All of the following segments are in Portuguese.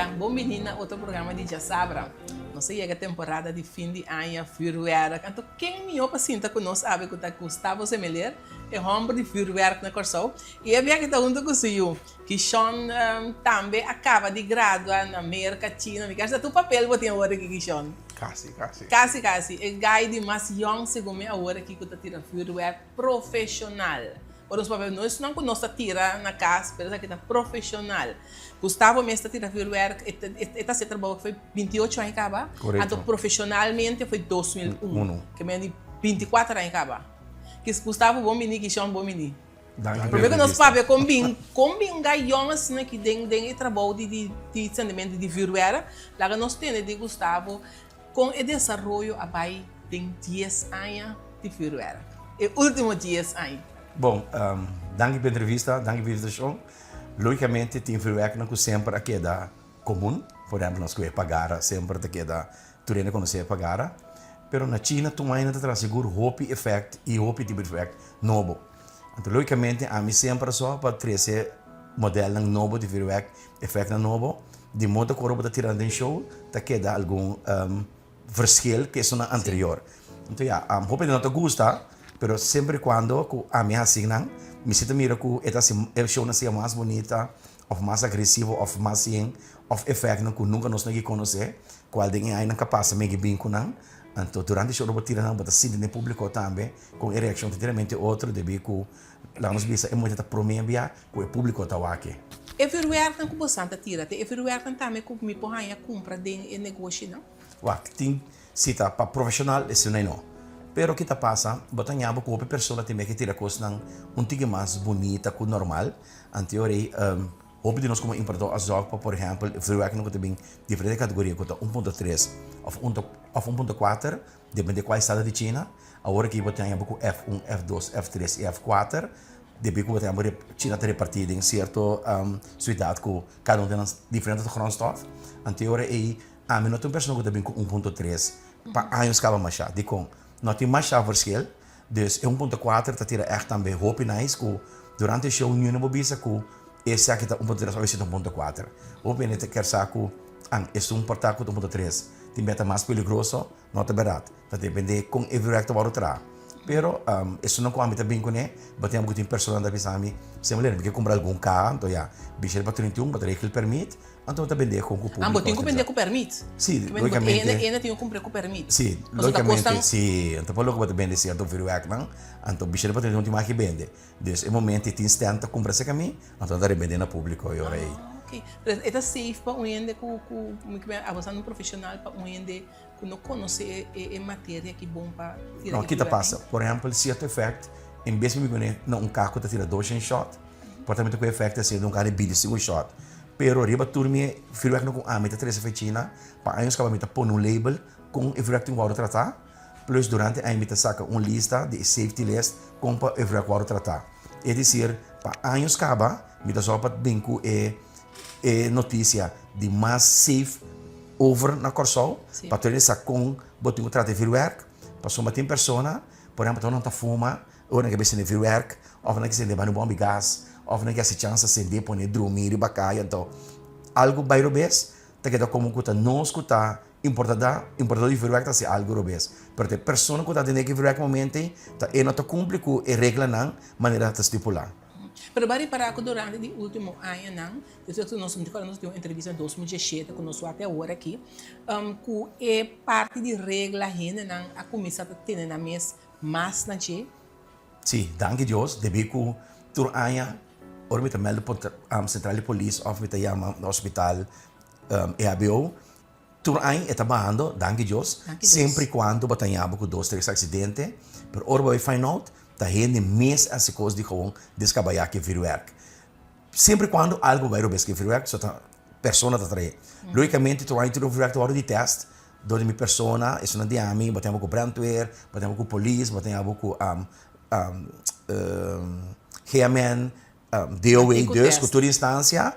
dia, bom menina, outro programa de Jassabra. Nós chega a temporada de fim de ano, firework. Então, quem me opa sinta conosco, sabe que está Gustavo Semeler, é homem de firework na Corsol. E é bem que está junto com o senhor, que Sean também acaba de graduar na América China. Me gasta tu papel, vou ter agora aqui, Sean. Casi. É guy de mais young, segundo a hora que está tirando firework profissional. Os papéis não conosco tira na casa, mas aqui está profissional. Gustavo mesmo tira firework, está se trabalhou foi 28 anos acaba. Então profissionalmente foi 2001, que é de 24 anos acaba. Que Gustavo bom menino, que chama bom menino. Primeiro que nós papéis combin gaião assim que tem trabalho de sentimento de firework, lá que nós temos de Gustavo com o desenvolvimento a pai tem 10 anos de firework. E último 10 anos. Bom, danke pela entrevista, danke pela invitação. Logicamente, tem firework não sempre aqui da comum. Por exemplo, nós queremos pagar sempre aqui da turena quando você pagar. Mas na China, tu ainda traz seguro hope effect e hope tipo de effect novo. Então, logicamente, a mim sempre só para trazer modelo novo de firework effect novo. De modo que o robô está tirando em show, tá queda algum verschil que é na anterior. Então, hope não te gusta. Pero sempre quando a minha asignan, me sinto mira que esta show não seja mais bonita, ou mais agressivo, ou mais sim, ou efeito que nunca nós não conhecer, qual tem aí não capaz de bem com não. Então durante o show eu tiro não, mas sinto no público também, com a reação totalmente outra, de que lá nos bisa é muito promessa que o público está aqui. E firework não como santa tira, e firework também como me porra compra de negócio não? Tem cita para profissional isso não. Pero kita passa, botanyabo ko pessoa tem que tirar coisa um tige mais bonita que normal. Anterior houve de nós como importou a zopa, por exemplo, firework não tem diferente categoria, que 1.3 ou 1.4, depende de qual estado de China. Agora que botanyabo com F1, F2, F3 e F4, depende que botanyabo China tem repartido em certo cidade que cada um tem diferente grondstof. Anterior a mim não tem pessoa que tem com 1.3 para anos acaba mais chato, de com não tem mais verschil, dus 1.4 está tira echt também hope nice que durante o show não bobisa que esse aqui está 1.3 ou esse 1.4. Hope nete quer saco esse portaco 1.3 tem beta mais peligroso, não é barato. Tá depende com every act para outra. Pero isso não come também com né, batemos com tem pessoa da bisami, se mulher porque comprar algum carro, então já, bicho para 31, para que ele permite. Então também vender com o público. Tem que vender com permite? Sim, logicamente. Ainda tem que comprar com permite? Sim, logicamente, sim. Então, por logo que vende certo firework, não? Então, bicho para 31 tem mais que vende. Nesse momento, tem instante comprar esse caminho, então dá vender no público, eu aí. Ok. É safe para um ende com avançando um profissional para um ende que não conhece a matéria que bom para tirar. Não, o que está passa? Por exemplo, certo efeito, em vez de me um carro que tira 2 shot, portanto, o efeito é ser um carro de vídeo, 5 shot. Pero riba turmi firework no com a meta 3 fechina, para anos que meta pôr um label com o firework tem que tratar, plus durante a meta saca lista de safety list com o firework tratar. É dizer, para anos que meta só para brinco notícia de mais safe over na Corsol, para ter essa com botinho tratar firework, para soma tem pessoa, por exemplo, não tá fuma, ou não quer ser firework, ou não quer ser levar no bombe gás, of na essa chance de acender, pôr dormir e bacaia, então algo bairro bes, tá que como que tá não escutar importador de firework tá se algo robes, porque pessoa que tá tendo que firework momento tá e não tá cumpre com a regra não maneira tá estipular. Pero bari para que durante o último ano não, desde nós tivemos uma entrevista em 2017 com nós até agora aqui, que é parte de regra ainda não a começar a ter na mês mais na che. Sim, danke Deus, debi que tur anya or met melde central de polícia of met yama hospital EHBO tur anya etabando danke Deus sempre quando batanhava com 2, 3 acidentes pero or vai find out tá rende mês as coisas de como descabaia que firework sempre quando algo vai robes que firework só tá persona tá trai logicamente tu vai ter um firework hora de teste donde mi persona isso não dia mim batemos com brandweer batemos com polícia batemos com Heaman DOA, dus, cultura instância,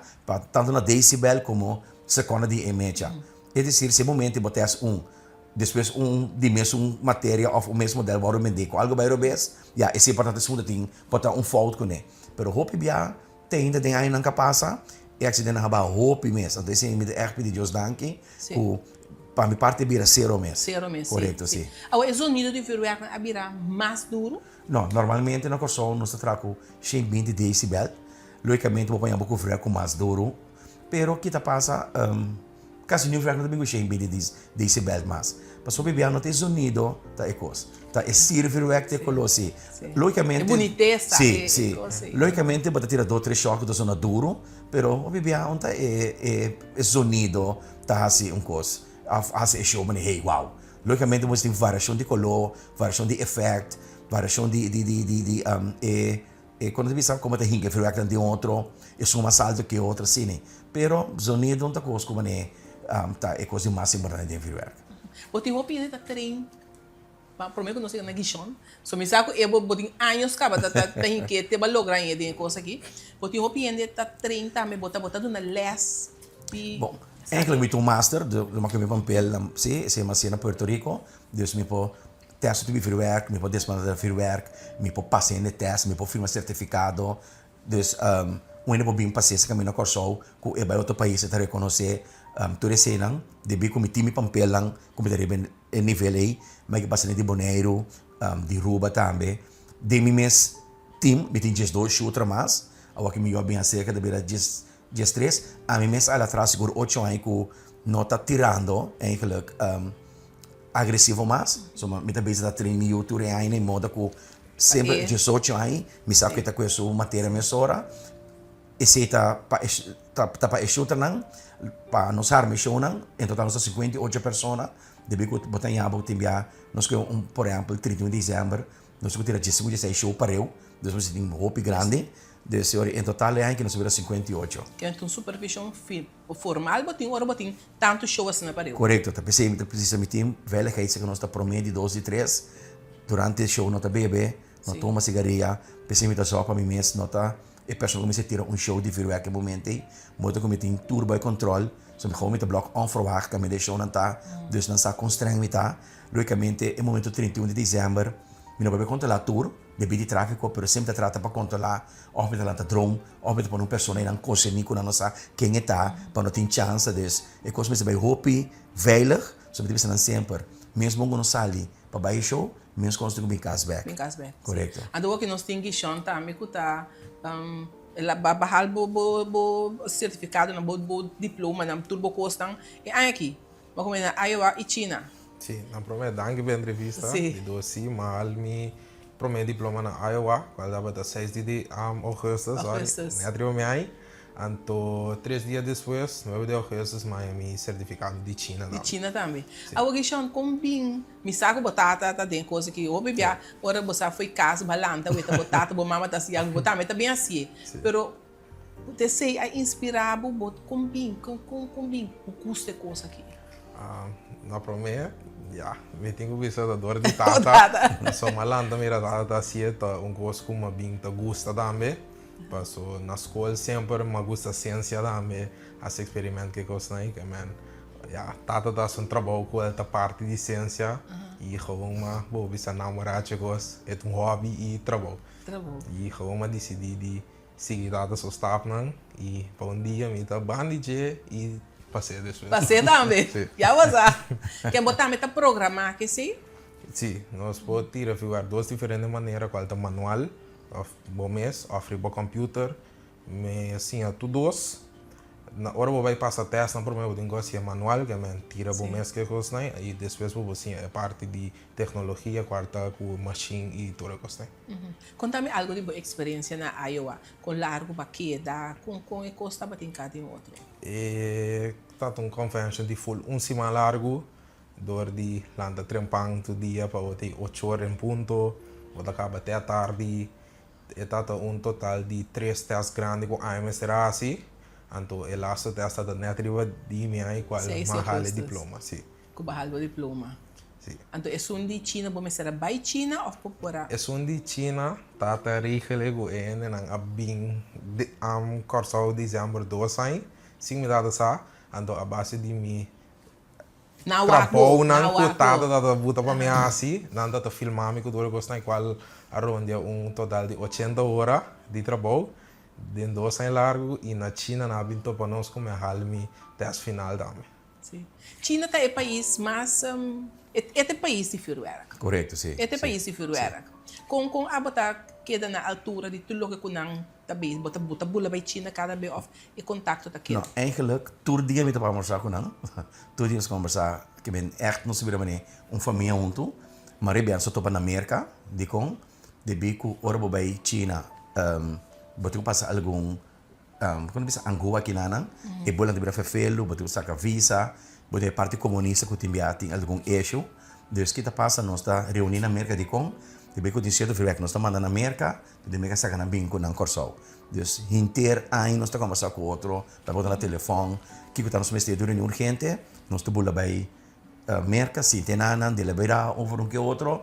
tanto na decibel como segunda de emecha. É dizer, se momento botas depois de mesmo matéria ou o mesmo modelo vai vender com algo vai robes, já esse é importante segundo tem botar fault com ele. Pero hope bia tem ainda não capaz, e accidente haba hopi mes. Então, esse me echt pedir Deus danke, Sim. que para mi parte vira zero mes. Zero mês. Correto, sim. Agora, o sonido de firuerk a virar mais duro. Não, normalmente na corção nós trago 120 decibel. Logicamente, vou pôr um pouco com mais duro. Pero kita passa, quase nenhum frequente também com 120 decibel mais. Mas sobre bem, não tem sonido, tá ecos. Tá é sirvo é que te colosi. Logicamente. É boniteza. Sim, sim. Logicamente, bota tirar 2 3 choques da zona duro, pero o bem, onde é sonido, tá assim coisa. Assim show, mas hey, wow. Logicamente, você tem variação de color, variação de efeito, variação quando você sabe como te hinga, frequente de outro, é mais alto que outro, assim. Pero sonido, não coisa como tá é coisa mais importante de frequente. Eu tenho opinião da trem. Prometo que não sei na guichon. So me saco eu vou anos caba tem que ter ba lograr aí de coisa aqui. Eu tenho opinião da trem também botar na less. Bom, eigenlijk met een master, de maak je met een papel, se mas na Puerto Rico, dus me po teste de vuurwerk, me po desmantelar vuurwerk, me po passar in test, me po firma certificado, dus wanneer po bem passar esse caminho corso, que é para outro país te reconhecer, tu resenang, de bem como time papel lang, como te reben nível aí, mas que passa de Bonaire, de Ruba também, de mim mes team, me tem 2 shooter mais, ao que me eu bem acerca de beira 3, a mim mesmo atrás seguro 8 anos que não está tirando eigenlijk agressivo mais, so me tá bezig da training YouTube aí em moda que sempre 18 anos me sabe que tá com essa matéria mesora e se tá para shooter não para nos armar show não em total nós 58 pessoas depois que botar em abo timbia nós que por exemplo 31 de dezembro nós que tirar 16 show para eu depois tem um hope grande. Em total é que nós vira 58. Que é um supervisão formal, botinho, agora botinho, tanto show assim na parede. Correto, tá pensei, precisa me tem veiligheid que nós está promedio 12 e 3 durante o show nota bebe, não toma cigarrilha, pensei me tá só para mim mesmo, nota e pessoa comecei a tirar show de virtual momento, muito como tem turbo control, so me gewoon met de blok onverwacht kan me de show nanta, dus dan sta constreng me tá, logicamente, em momento 31 de dezembro, me não vai controlar tour, devido ao tráfico, pero sempre trata para controlar, ou para lá drone, ou para uma pessoa não consegue nem não sabe quem está, para não ter chance des. E coisa me vai hopi, veilig, so me deve sempre, mesmo quando sai para baixo show, mesmo quando estou bem casback. Bem casback. Correto. Ando aqui nós tem que chanta, me cuta, ela bahal bo certificado na bo diploma na turbo costan e aqui, vamos comer na Iowa e China. Sim, na primeira danke pela entrevista. Sim. E do sim, mal me primeiro diploma na Iowa, qual dava da 6 de agosto, Augustus. né, atrás me aí. Então, 3 dias depois, 9 de agosto, Miami certificado de China. De China também. Agora que chão com bem, me saco batata, tá dentro coisa que eu bebia, ora você foi casa, balanta, uita batata, bo mama tá assim, botar, mas tá bem assim. Pero você sei a inspirar bo com bem, com bem, o custo é coisa aqui. Na primeira, ja, me tenho visto da dor de tata. Só malanda mira tata assim, tá coisa que uma bem tá gosta também. Passo na escola sempre me gusta ciência também, as experimentos que gosto aí, que man, ja, tata dá um trabalho com essa parte de ciência e gewoon uma boa vista namorar chegos, é hobby e trabalho. E gewoon uma decidi de seguir tata só staff não e para dia me tá bandije e passei depois. Passei também. Já usar. Quer botar meta programar que sim? Sim, nós podemos tirar 2 diferentes maneiras, qual é o manual. Of bom mês, of para computer, me assim a tu dois. Na hora vou vai passar teste, na primeira vou negociar manual, que me tira bom mês que coisa né, e depois vou assim a parte de tecnologia, quarta com machine e toda coisa né. Conta-me algo de boa experiência na Iowa, com largo baqueda, com e costa batincada em outro. Tá convention de full semana largo, dor de landa trempang tu dia para ter 8 horas em ponto, vou acaba até a tarde. Está total de 3 testes grandes com AMS Rasi. Então, o laatste test está net de mim qual mahal diploma. Sim. Com bahal do diploma. Sim. Então, é um de China, vou começar by China ou por fora? É um de China, tá regel en abing corso de dezembro 2 anos. Sim, me dá essa. Então, a base de mim trabalho não cotado da buta para mim assim, não dá filmar me que eu gosto na qual aronde total de 80 horas de trabalho de 2 anos largo e na China na binto para nós como halmi teste final também. Sim. China é o país mais é o país de Firuerak. Correto, sim. É o sim. país de Firuerak. Com a botar queda na altura de tudo que kunang tabi bota bula by China cada vez of e contato tá Não, eigenlijk, todo dia me estava conversar com não. Todo dia conversar que ben echt não se vira mané família junto, mas bem só topa na América, de com de bico orbo by China, botou passa algum quando bisa Angola aqui nanang, e bola de brafa felo, botou saca visa, botou parte comunista que timbiati algum eixo, dus kita passa nós está reunindo na América de com de bico de cedo filé que nós está mandando na América, de mega saca na binco na Corsol. Dus inteiro aí nós está conversando com outro, para botar no telefone, que está nos meses de reunião urgente, nós está bula by América, se tem nanan, de liberar over um que outro,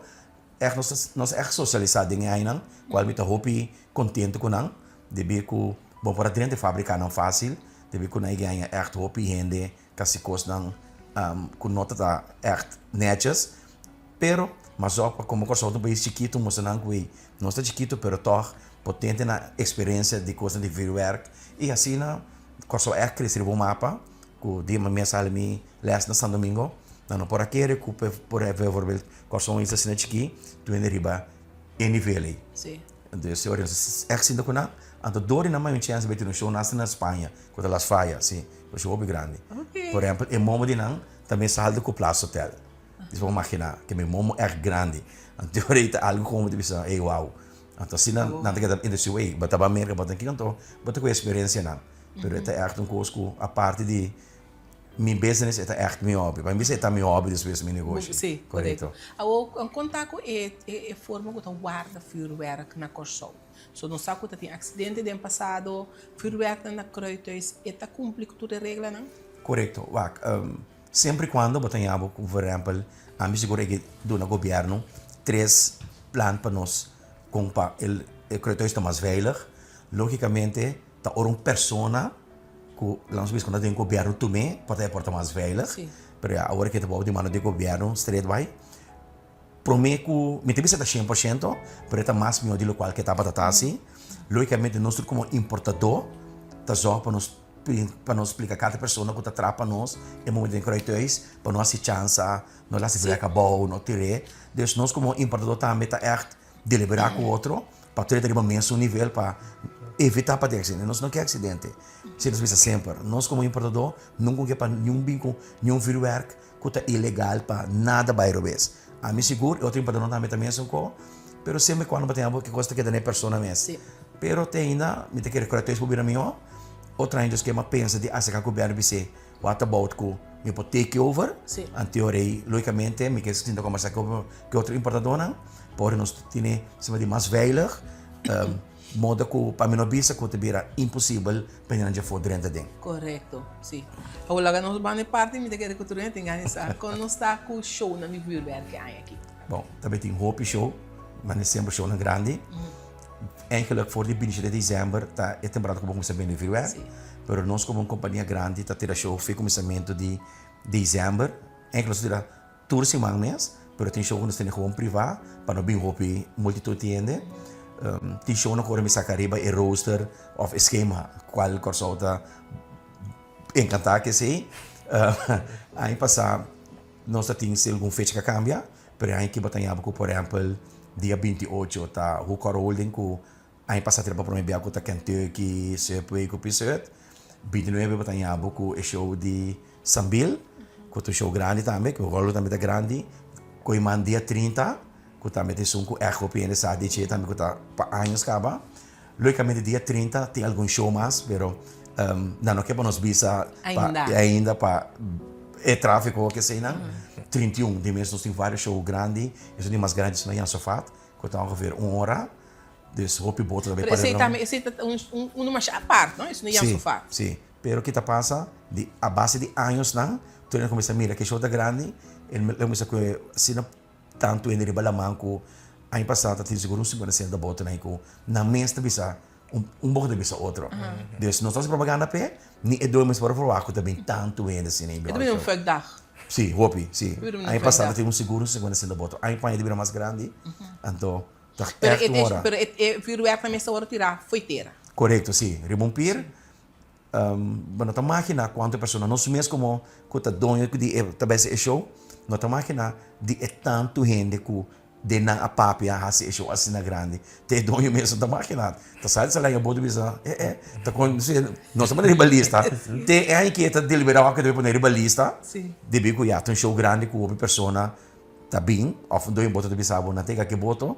echt nós echt socializar dingen aí não, qual me tá hopi contente com não, de bico bom para dentro fabricar não fácil, de bico na ganha echt hopi gente, que se costa não, com nota tá echt netjes, pero mas só como corso do país chiquito, mostrando que não está chiquito, pero toch potente na experiência de coisa de werk e assim na corso é crescer o mapa, que dia minha salmi last na São Domingo, não por aqui por exemplo corso isso assim aqui, tu ainda riba em nível. Sim. Então se olha é assim do cona, então dori na maior chance de ter um show na Espanha, com las fallas, sim, o show bem grande. Okay. Por exemplo, em Momo de não também saldo com o Plaza Hotel. Você pode imaginar que meu momo é grande. Então, teoria algo como de pensar, ei, uau. Então, se não tem que ir seu ei, bota para América, bota aqui, então, bota com a experiência não. Mas é echt coisa a parte de meu business é echt meu hobby. Para mim, é meu hobby, depois meu negócio. Sim, correto. O contato é forma que guarda vuurwerk na Corsol. So, não sabe que tem acidente no passado, vuurwerk na Kruidhuis, é tá cumprir com toda a regra, não? Correto. Sempre quando botamos, por exemplo, a mim seguro que do governo 3 planos para nós com o crédito está mais veilig. Logicamente, tá uma pessoa que nós vemos quando tem um governo também pode portar mais veilig. Sim. Pero agora que estamos de mano de governo straight vai, prometo, me tem que ser 100%, pero está mais meu de local que está para assim. Logicamente, nós como importador, tá só para nós explicar cada pessoa que está atrás para nós é muito encorajoso para nós ter chance nós lá se virar acabou não tirar então nós como importador também está echt deliberar com o outro para ter o mesmo nível para evitar para ter acidente nós não quer acidente se nós pensa sempre nós como importador não quer para nenhum binco nenhum vuurwerk que está ilegal para nada bairro vez a mim seguro outro importador também são com pero sempre quando batemos que gosta que da pessoa mesmo pero tem ainda me tem que encorajar para vir melhor outra ainda que eu penso de essa que o governo disse what about que me pode take over em teoria logicamente me quer sinto conversar com que outro importador não porém nós temos cima de mais veilig modo que para mim não bisa que vira impossível para não já for dentro dentro correto sim o laga nós vamos parte me quer que tu não tenha essa quando nós está com show na minha vuurwerk que há aqui bom também tem hope show mas é sempre show na grande eigenlijk voor de begin de dezembro tá é temporada que vamos saber no vuurwerk pero nós como uma companhia grande está tendo show foi começamento de dezembro eigenlijk será tour semana mês pero tem show que nós temos como privado para não bem hope multitud tiende tem show na cor me sacariba e roster of esquema qual corso tá encantar que sei aí passar nós temos algum fecha que cambia pero aí que batalhava com por exemplo dia 28 tá o Coro Holding que aí passar para promover algo tá Kentucky Subway com Pisset 29 batalhava com o show de Sambil com o show grande também que o rolo também é grande com o dia 30 que também tem um eco PNSA DJ também que tá para anos acaba logicamente dia 30 tem algum show mais pero não que para nós visa ainda para é tráfego que sei não 31 de mês nós temos vários shows grandes isso é mais grande na Sofat que está ongeveer 1 hora dus hoop je boter também para esse mais à parte não isso não é Sofat sim pero que tá passa de a base de anos não tu não começa a mirar que show da grande ele começa que se não tanto em riba lamang ko aí passado tem seguro 50% da boter na ko na mês da bisa pouco de bisa outro dus nós estamos propaganda pé ni é dois meses para falar que também tanto ainda assim nem também um fagdag sim, hopi, sim. Aí passado tem seguro 50% da bota. Aí põe de vira mais grande. Então, tá pero vuurwerk também está hora tirar foiteira. Correto, sim. Rebumpir. Na máquina, quantas pessoas, não somos como que está dono de talvez é show, na máquina de é tanto gente que de não a papia a se show assim na grande, te dono mesmo da máquina, tá sai de lá em bodo bisa, tá com não somos ribalista, te é que tá deliberado que deve poner ribalista, de bico já tem show grande com uma pessoa tá bem, of dois boto de bisa não tem que boto,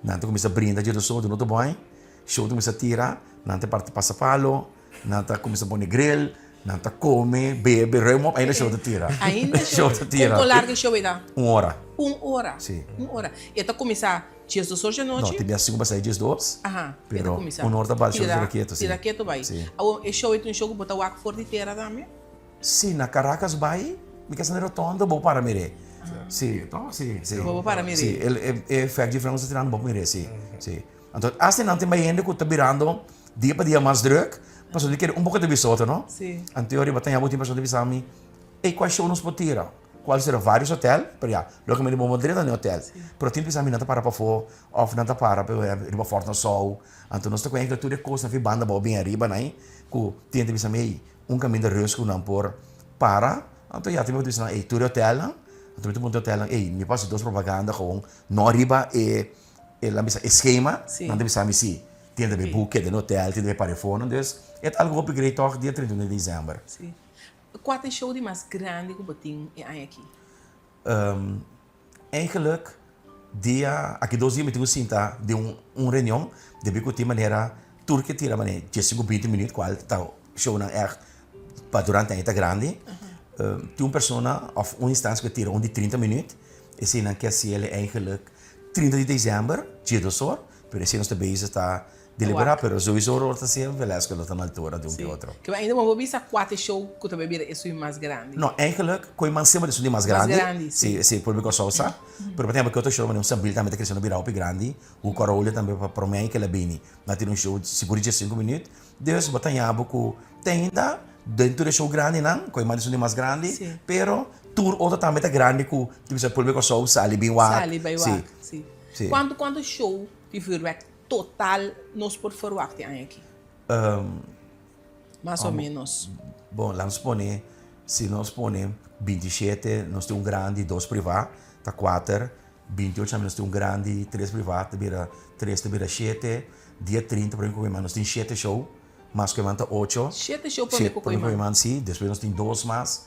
não tem começa brinda de do som do outro bom, show começa tira, não tem parte passa palo nanta começa a pôr grill, nanta come, bebe, remo, ainda show de tira. Ainda show de tira. Quanto largo show ainda? 1 hora. 1 hora? Sim. 1 hora. E então começar dias do sol de noite? Não, tem dia 5 para 6 dias 2. Aham. Pero 1 hora da base show de raqueto, sim. Tira quieto vai. Sim. E show é um show que botar o arco forte tira também? Sim, na Caracas vai, me quer saber rotonda, bom para mire. Sim, então, sim. Bom para mire. Sim, é faz diferença tirando bom mire, sim. Sim. Então, assim não tem mais gente que está virando dia para dia mais druk. Pastor, eu quero pouco de visota, não? Sim. Em teoria, batalha muito pessoa de visami. E quais show nos pode tirar? Quais serão vários hotéis? Para já, logo me vou direto no hotel. Pero tem visami não para fora, ou não para riba forte no sol. Então nós temos que tudo coisa na banda bem arriba, né? Que tem visami caminho de risco não por para. Então já temos visami, ei, tudo hotel, não? Então temos um hotel, ei, me passa 2 propaganda com no arriba e lá esquema, não visami sim. Tem de boeken no hotel, tem de telefone, dus é algo upgrade toch dia 31 de dezembro. Sim. Qual é o show de mais grande que você tem aqui? Eigenlijk, aqui 2 dias me tenho sinta de reunião, de que de maneira turca tira maneira, 20 minutos qual tá show na para durante a grande. Tem uma pessoa of instância que tira de 30 minutos, e se não quer se ele eigenlijk 30 de dezembro, dia do sol, pero se nós também está deliberar, pero sowieso está sempre velas que está na altura de que outro. Que ainda vou ver se 4 show que também vira isso mais grande. Não, eigenlijk coi man sempre de mais grande. Mais grande, sim. Se público só sabe. Pero tem que outro show, mas não também está crescendo virar grande. O Corolha também para mim que ele bem. Nós temos um show seguro de 5 minutos. Deus batalha que tem ainda dentro do show grande não, coi man de mais grande, pero tour outro também tá grande que tipo público só sali bem wa. Sali bem wa. Sim. Quando show de feedback total nós por forward tem aqui? Mais ou menos. Bom, lá nos põe, se nós põe 27, nós temos grande, 2 privados, tá 4, 28 nós temos grande, 3 privados, vira 3, vira 7, dia 30 por exemplo, nós temos 7 show, mais que manta 8. 7 show por exemplo, sim, depois nós temos 2 mais,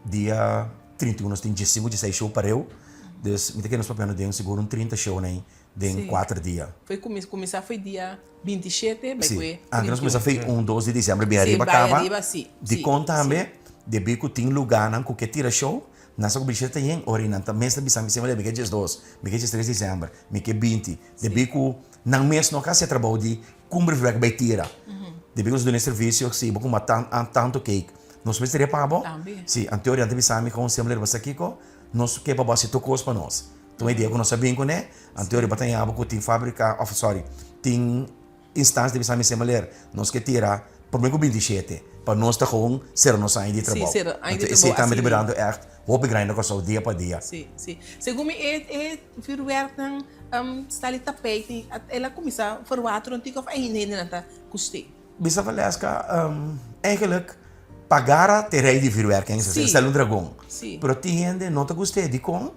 dia 31 nós temos 15, 16 show para eu. Dus, me que nós papel de seguro 30 show, né? De 4 dias. Foi começar foi dia 27, mas foi. Antes nós começamos foi 12 de dezembro, bem arriba acaba. De conta também, de bico tem lugar não que tira show, nessa cobertura tem orina, também está bisando, me lembra que dia 2, me que dia 3 de dezembro, me que 20. De bico não mês não casa trabalho de cumprir vai vai tira. De bico do serviço, se boco matan tanto cake. Nós vamos ter pago? Sim, a teoria de bisame com se lembra você aqui com nós que para você tocou para nós. Então a ideia que nós sabemos né, a teoria batalha que tem fábrica, tem instância de bisame semelhante, nós que tira por meio 27, para nós estar com ser nós ainda de trabalho. Sim, ainda de trabalho. Também liberando é vou grande com só dia para dia. Sim. Segundo me virwerk ng stali tapete, ela começa a forward não tem que fazer ainda nada custe. Bisa Valesca, eigenlijk pagara terei de virwerk, é um dragão. Pero tiende não te gostei de com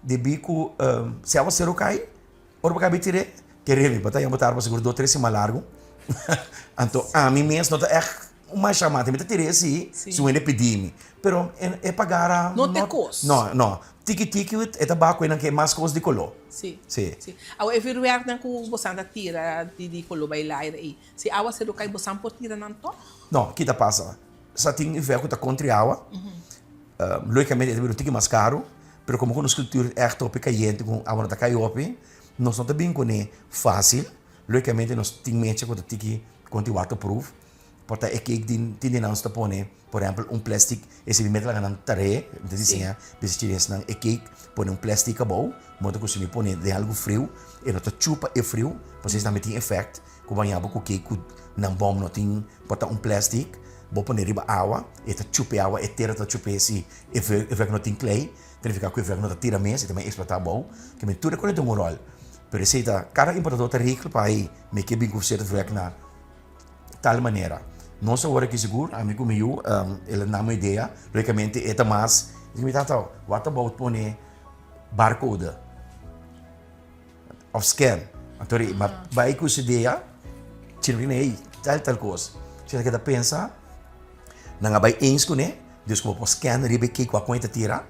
de bico se a ser o cai, ora para tire, que revi, batalha botar para seguro 2 3 cima largo. Então, a mim mesmo não é uma chamada, me tirei assim, se o ele pedir-me. Pero é pagar não te cost. Não. Tiki é tabaco e que é mais coisa de color. Sim. Ao virwerk na ku bosan tira de color bailar aí. Se awa ser o cai bosan por tira não to? Não, que tá passa. Só tem verco tá contra água. Logicamente é um mais caro, pero como com escultura é top caiente com a hora da caiope, nós não tá bem com é fácil. Logicamente nós tem mente com tiki contra waterproof. Porta é que tem não está pone, por exemplo, plástico, esse mete lá na tare, desenha, vestir não é que põe plástico bom, monta com se põe de algo frio, e não tá chupa é frio, vocês também tem efeito, como banhar com que não bom não tem, porta plástico, vou pôr riba água, e tá chupa água, e terra tá chupa esse, e vai não tem clay, tem que ficar com o não tá tira mesmo, e também explotar bom, que me tudo com um rol. Pero esse tá, cada importador tá rico para aí, me que bem com certo na tal maneira. Nossa hora que seguro, amigo meu, ele não uma ideia, logicamente, é mais, me tata, what about pone barcode of scan? Então, vai com essa ideia, tinha que tal coisa. Se você pensa, não vai eens com né, desculpa, scan, ribe que com a conta tira.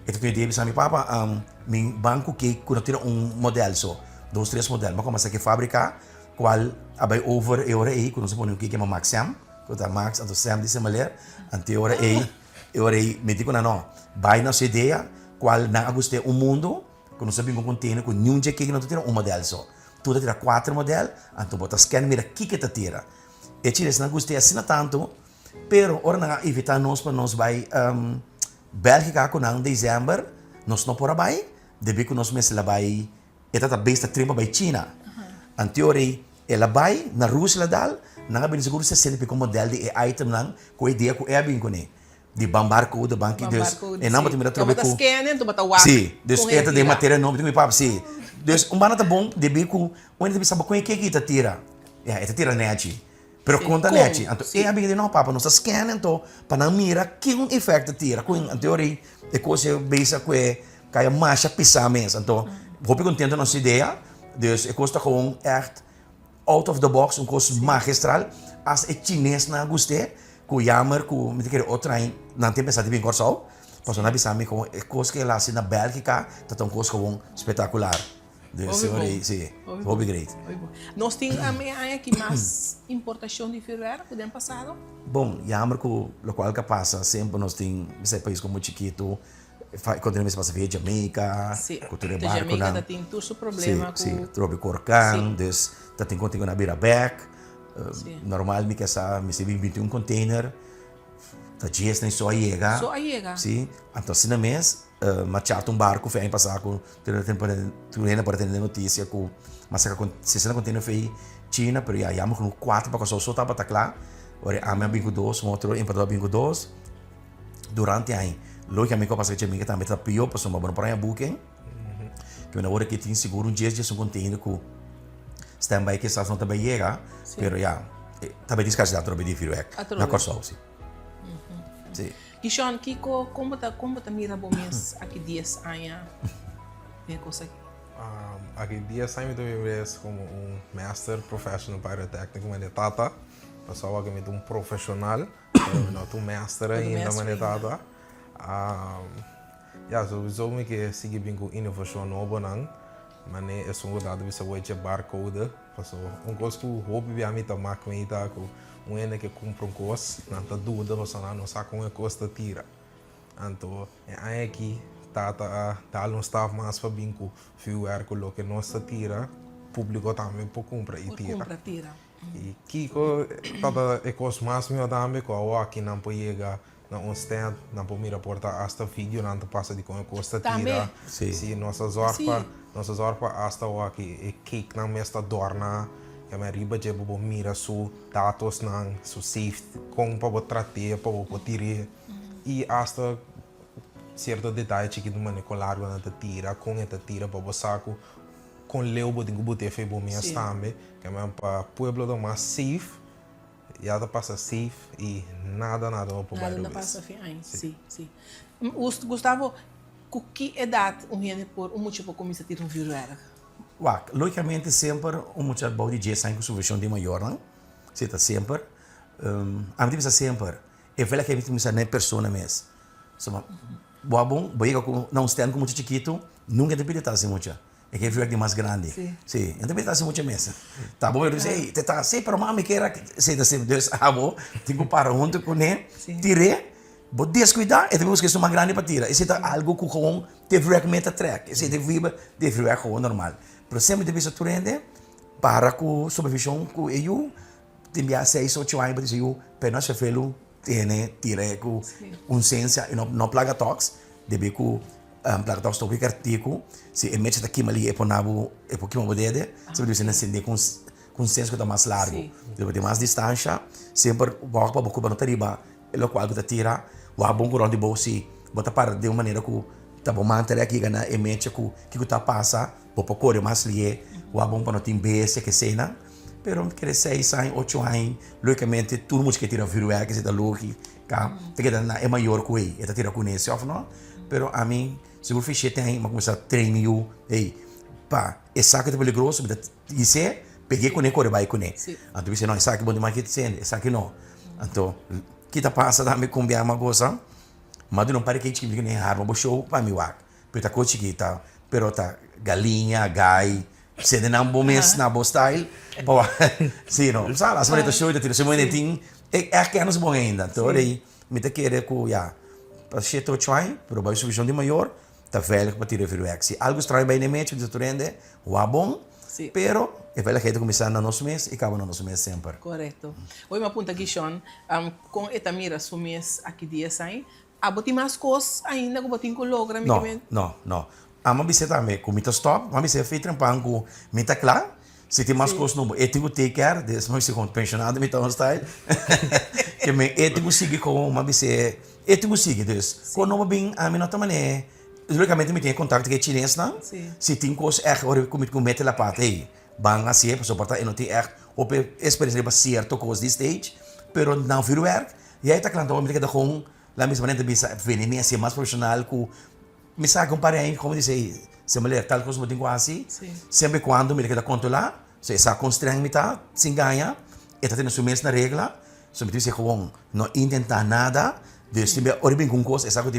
Então, eu disse a minha papa, meu banco que quando tira modelo só, 2, 3 modelos, mas como que fabricar, qual abai over euro aí, quando se põe o que é Max Sam, quando a Max ou Sam disse mulher, ante euro aí, me digo não, vai na sua ideia, qual não goste o mundo, quando se bem com container, com nenhum dia que não tira modelo só, tu tira 4 modelos, então bota scan mira que te tira. E se não goste assim tanto, pero ora não evitar nós para nós vai Bélgica com em dezembro, nós não por aí, deve que nós mesmo vai, eta tá besta trimpa vai China. Anteori, ela vai na Rússia dal, não é bem seguro se sempre com modelo de item não, com ideia com é bem com ele. De bambarco, de banco, Deus, e não pode me trazer com. Scan, tu bota o sim, Deus eta de matéria não, me papo, sim. Deus, banana tá bom, deve com, onde deve saber com que tá tira, eta tira net. Pero conta net, então é bem de não papo, nós scan então, para não mira que efeito tira, com anteori, é coisa beisa com cai marcha pisar mesmo, então, vou contento nossa ideia. Dus ik was toch gewoon echt out of the box, een kost magistral. Als ik Chinees na guste, ku jammer, ku met keer outrein, nanti pensar de bem corsal. Pas na bisa me gewoon, ik kost que lá na Bélgica, dat een kost gewoon spectaculair. Dus sim, vou be great. Nós temos a meia aqui mais importação de ferroeira, podemos passar? Bom, jammer ku lo qual que passa, sempre nós tem, esse país como chiquito. Continuamos a fazer Jamaica, cultura barco, Jamaica tem todo o problema com... Sim, trobe corcan, dus dat tem contigo na beira-back, normal me que sa, me se 21 container, tá dias nem só chega. Só chega. Sim, então se na mês, machado barco, foi passar com, tu para ter notícia com, mas se não container foi China, pero já jammer com 4 para só tava tá claro, ora a minha bingo 2, outro empador bingo 2, durante a logicamente eu passei que também tá pior, passou uma boa praia booking, que na hora que tinha seguro dia um container com standby que só não também chega, pero já também descansar trobe de feedback na corso sim. Sim. Kishon, Kiko, como tá mira bom mês aqui 10 anos, é coisa aqui. Aqui 10 anos eu vejo como master professional pyrotécnico manetata, passou aqui um profissional, não master ainda manetata. Sowieso que sigue bem com inovação nova não, mas é só um dado bisa hoje barcode, passou coisa que o hobby via mim tá máquina com ene que compra coisa, não tá dúvida você não sabe como é coisa tira, então é aqui tá staff mais para bem com fio com que nós tira, público também para comprar e tira. E Kiko é coisa mais meu também com aqui não pode chegar na stand, não pode mirar porta hasta vídeo, não passa de como custa tira. Sim, nossa zorpa hasta o aqui é cake na mesta dorna, que a riba já vou mira su dados não, su safe, como para tratar, para tirar e hasta certo detalhe que do maneco largo na tira, com esta tira para saco, com leu botem que bote foi bom minha também, que é para pueblo do mais safe. Já tá passa safe e nada por baixo. Nada passa fim, sim. Gustavo, com que idade por motivo começa a ter vírus era? Logicamente sempre motivo bom de 10 anos com versão de maior, não? Você tá sempre, a gente pensa sempre, é velha que a gente pensa na pessoa mesmo. Bom, não stand com muito chiquito, nunca te pede assim muito. É que é de mais grande. Sim. Então, está assim muito mesmo. Tá bom, eu disse, tá assim, para mim, que era, se assim, Deus, bom, tenho para onde com ele, tirei, vou descuidar, e depois que sou mais grande para tirar. Isso é algo que com deve realmente track. Isso deve com normal. Mas sempre deve ser turende para com supervisão com eu, tem 6 ou 8 anos, para eu, para nós felo, tira com ciência e não plaga tox, deve com plaga tox topic artigo, se emite daqui ali é por nabo é porque uma bodede, se você não acender com senso que está mais largo, deve ter mais distância, sempre vou para boca para tariba, é o qual que tira, o bom curão de bolsi, bota para de uma maneira que tá bom manter aqui na emite que tá passa, vou para correr mais ali, o bom para não ter bese que cena, pero quer 6 anos, 8 anos, logicamente, todo mundo que tira virtual, que se dá lógico, que é maior que ele, ele tira com esse, ou não? Pero a mim, se eu fiz 7 anos, mas começar a treinar eu, pá, esse saco é grosso, isso peguei com ele, corre vai com ele. Então, você não, esse saco é bom demais que você, esse saco não. Então, que tá passa também com uma coisa, mas não parece que nem arma, vou show para mim, porque tá coisa que tá, pero tá galinha, gai, se de não bom mês na bom style, pô, sim, não, sabe, as maleta show, tira, se monetinho, é que não se bom ainda, então aí, me tá querer com, para 7 8 anos, pero vai subir de maior, tá velho para tirar virtual. Se algo estranho bem na mente, você trende, o bom, pero é velho que começar no nosso mês e acaba no nosso mês sempre. Correto. Oi, uma ponta aqui, Sean, com esta mira su mês aqui dia sai, botar mais coisas ainda que botar em colocar, não. A minha bicicleta também, com mita stop, a bicicleta feita trampando com mita claro, se tem mais coisas não, eu tenho que take care, desse mas se com pensionado, mita on style, que me eu tenho que seguir com uma bicicleta, eu tenho que seguir, desse, quando não bem a minha nota mané, logicamente me tem contato com a chinês, não? Se tem coisas como com meta la pata, bang assim, para suportar, eu não tenho ou experiência para certo coisa de stage, pero não vir work, e aí tá claro, então me queda com lá mesmo maneira de venir assim mais profissional com me sabe comparar como dizer se mulher tal coisa muito quase sempre quando me queda controlar se essa constrange me tá sem ganha e tá tendo sumir na regra so me dizer com não intentar nada de se bem bem com coisa essa coisa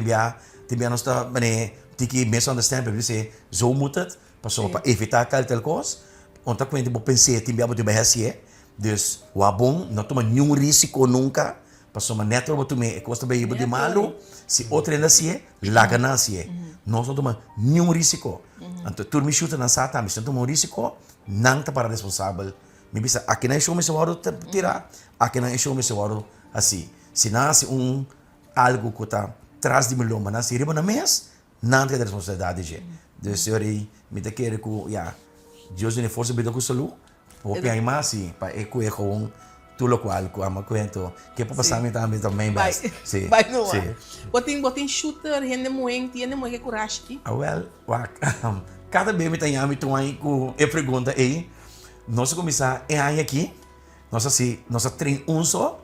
tem não está mané tem que misunderstand para dizer zo moet het para evitar tal coisa onde tá quando eu pensei tem bem bem assim dus o bom não toma nenhum risco nunca passou uma neto para tu me custa bem de malo se outra ainda se lá ganância nós não tomamos nenhum risco então tu me chuta na sata me sinto um risco não tá para responsável me bisa aqui na show me se varo tirar aqui na show me se varo assim se nasce algo que tá traz de milhão mas se riba na mês não tem responsabilidade de de senhor me te quer que Deus me força bem com saúde porque aí mais sim para com tudo o qual com a cuento que para passar também basta sim vai não botem shooter rende muito que coragem aqui cada vez me tem aí com a pergunta aí nós começar aí aqui nós treino só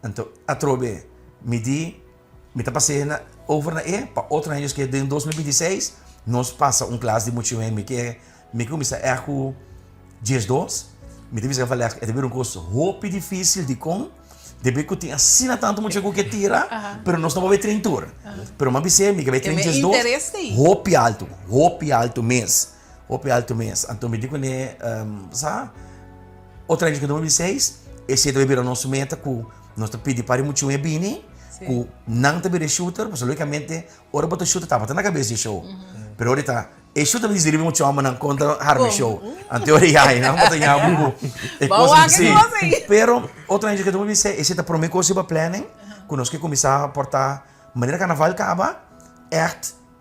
então a trobe me tá passando over na para outro ano que em 2026 nós passa classe de muito que me começa com dias 2 me deve avaliar é um curso roupa difícil de deve que tem assina tanto muito que tira pero nós não vamos ver treinar pero uma vez me que vai treinar dias 2 roupa alto mês então me digo né sabe outra vez que 2006 esse deve vir a nossa meta com nós pedir para muito bem com não te ver shooter porque logicamente ora botar shooter tá na cabeça de show pero ahorita e shooter me diz muito ama não contra Harvey show a teoria aí não botar algo é coisa assim pero outra vez que 2006 esse tá promete coisa para planning com nós que começar a portar maneira carnaval acaba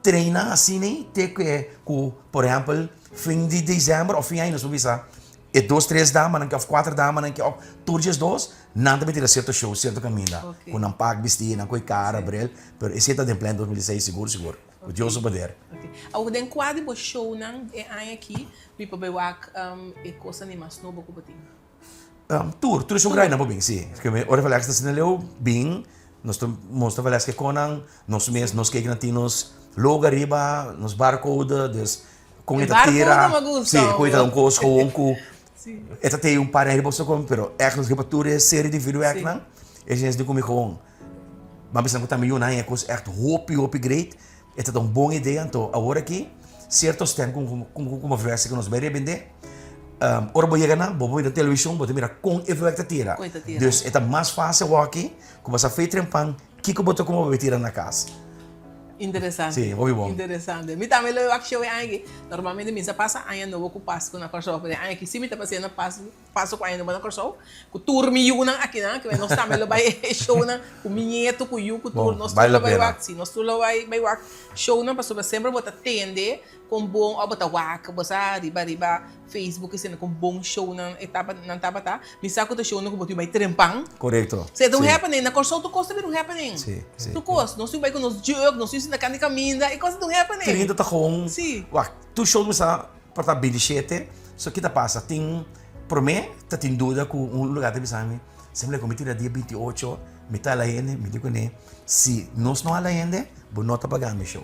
treina assim né ter que por exemplo fim de dezembro ou fim aí nós vamos e 2, 3 damas, não que 4 damas, não que todos os dois, nada me tira certo show, certo caminho, com um pack vestido, não com cara, brel, mas esse está em plano 2006 seguro, o Deus o poder. Ao den quadro do show não é aqui, me pode ver e coisa nem mais novo que botinho. Tour é um grande nome bem, sim, porque ora falar que está sendo leu bem, nós mostra falar que conan, nós mesmos nós que nos logo arriba, nos barcode, des com esta tira, sim, com esta coisa com esta tem par de bolsa com, pero nos reparatura série de vídeo não, e gente de comigo com, mas pensando que também é coisa hope great, esta é uma boa ideia, então agora aqui certos tem com uma frase que nos vai vender, ora vou chegar na, vou ver na televisão, vou mirar com efeito tira, então é mais fácil aqui, como essa feita em pan, que botou como vai tirar na casa. Interessante. Sim, muito bom. Interessante. Me também eu acho que aí normalmente me passa aí no vou passo na corso, aí que se me tá passando passo com aí no na corso, com turmi una aqui na que nós também vai show na com minheto com you com tur nós tudo vai wax, sim, nós tudo vai wax show na passo sempre botar tende com bom ou botar wax, botar riba Facebook sendo com bom show na etapa tá. Me saco do show no com botar vai trempang. Correto. Se don't happening na corso tu costa vir um happening. Sim. Tu costa, nós vai com nos jogo, nós na canto caminho e coisa don't happening. Querendo tá com. Sim. Tu show me sa para 27, só que tá passa tem por mim, tá tem dúvida com lugar de bisami. Sempre como tira dia 28, me tá lá ainda, me digo né, se nós não lá ainda, vou não tá pagando show.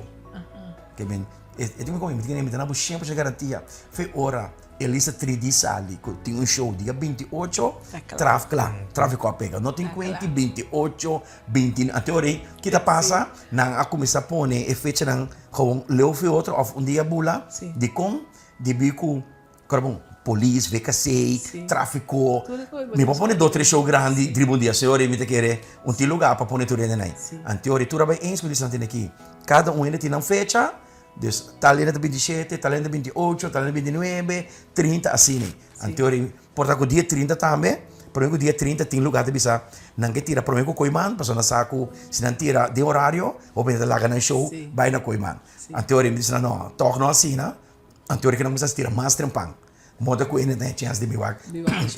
Que bem, eu tenho como me digo né, me dá sempre de garantia. Foi hora, Elisa 3D sali, tem show dia 28, tráfico a pega. Não tem 20, 28, 20, até hora que tá passa, na a começar a pôr efeito não, com leu foi outro, dia bula, de com, de bico, carbon. Polícia, VKC, tráfico. Me vou pôr 2-3 shows grandes, tribunal dia, se eu me querer lugar para pôr tudo aí. Anterior, tu vai em escolher aqui. Cada ainda tem uma fecha, talento de 27, talento de 28, talento de 29, 30, assim. Anterior, porta com dia 30 também. Por exemplo, dia 30 tem lugar de bisa. Não que tira, por exemplo, Coiman, para na saco, se não tira de horário, ou bem lá no show, vai na Coiman. Anterior, me diz não, toque não assim, não. Anterior, que não precisa tirar mais trempang. Moda com ele tem chance de me vai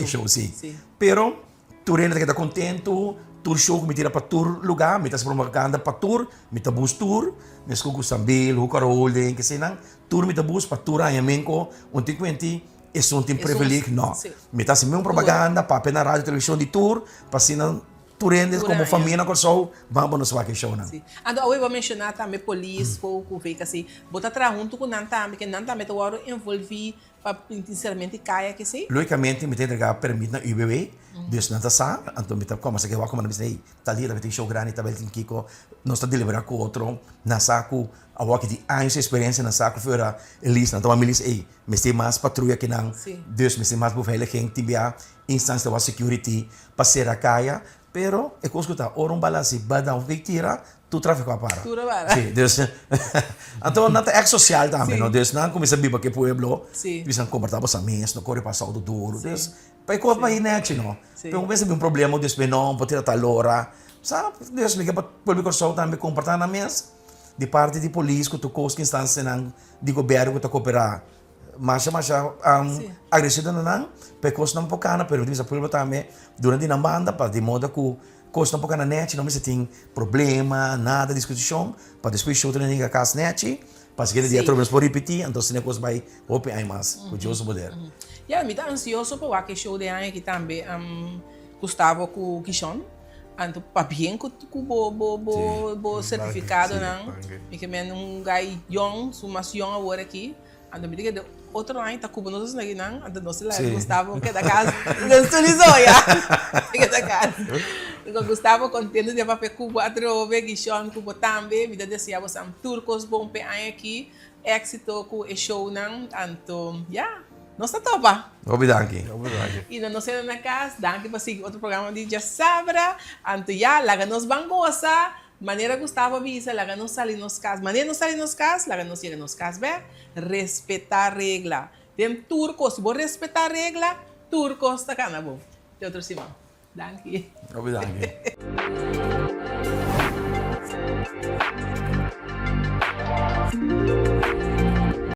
show sim. Pero tu ainda está contento, tu show que me tira para tour lugar, me tá propaganda para tour, me tá bus tour, nes ko sambil, o carol den que sei não, tour me tá bus para tour aí menco, tem é um privilégio não. Me tá sem propaganda para pena rádio televisão de tour, para não Turendes como família na Corsol, vamos nos fazer show não. Ando eu vou mencionar também polícia, pouco veio assim, botar atrás junto com não também, que não também tô agora envolvido para sinceramente caia que sei. Logicamente me tem que permitir na UBB, Deus não tá sa, então me tá como se que vai como não sei, tá ali também tem show grande, também tem Kiko, nós tá deliberar com outro, na saco, a walk de anos experiência na saco fora Elisa, então a Milis ei, me sei mais patrulha que não, Deus me sei mais beveiliging, tibia, instância da security, passear a caia. Pero, é que escuta, ora um balanço, badão, que tira, tu tráfico a para. Tudo para. Sim, Deus. Então, não é social também, não? Deus, não começa a viver que pueblo, eles não comportam sa mês, não corre passar do duro, Deus. Para que vai net, não? Pero, pensa um problema, Deus, não, pode tirar tal hora. Sabe, Deus, me quer para o sol também comportar na mês. De parte de polícia, que tu costa instância de governo que tu cooperar. Mas agressivo não, porque custa um pouco, pero diz a problema também durante a banda, para de modo que custa um pouco na net, não me tem problema, nada discussão, para depois show também na casa net, para que ele dia trouxe por repetir, então se não coisa vai open aí mais, o Deus poder. E a mim tá ansioso para o show de aí que também Gustavo com Kishon. Então, para bem que o certificado não, porque um gai young, mais young agora aqui. Ando me diga outro ano tá com nós aqui não, ando nós lá Gustavo que da casa, desatualizou já, que da casa. Então Gustavo contente de papel cubo atro, veguichon cubo também, me desejava você turcos bom pe aqui, éxito com o show não, então já, nós tá topa. Obrigado. E não sei na casa, danke para seguir outro programa de Já Sabra, então já, lá nos bangosa. Maneira Gustavo avisa, lá não sai nos casos. Maneira não sai nos casos, lá não chega nos casos, bem? Respeitar a regra. Tem turcos, se você respeitar a regra, turcos está cá na boa. Tem outro cima. Danke. Obrigado.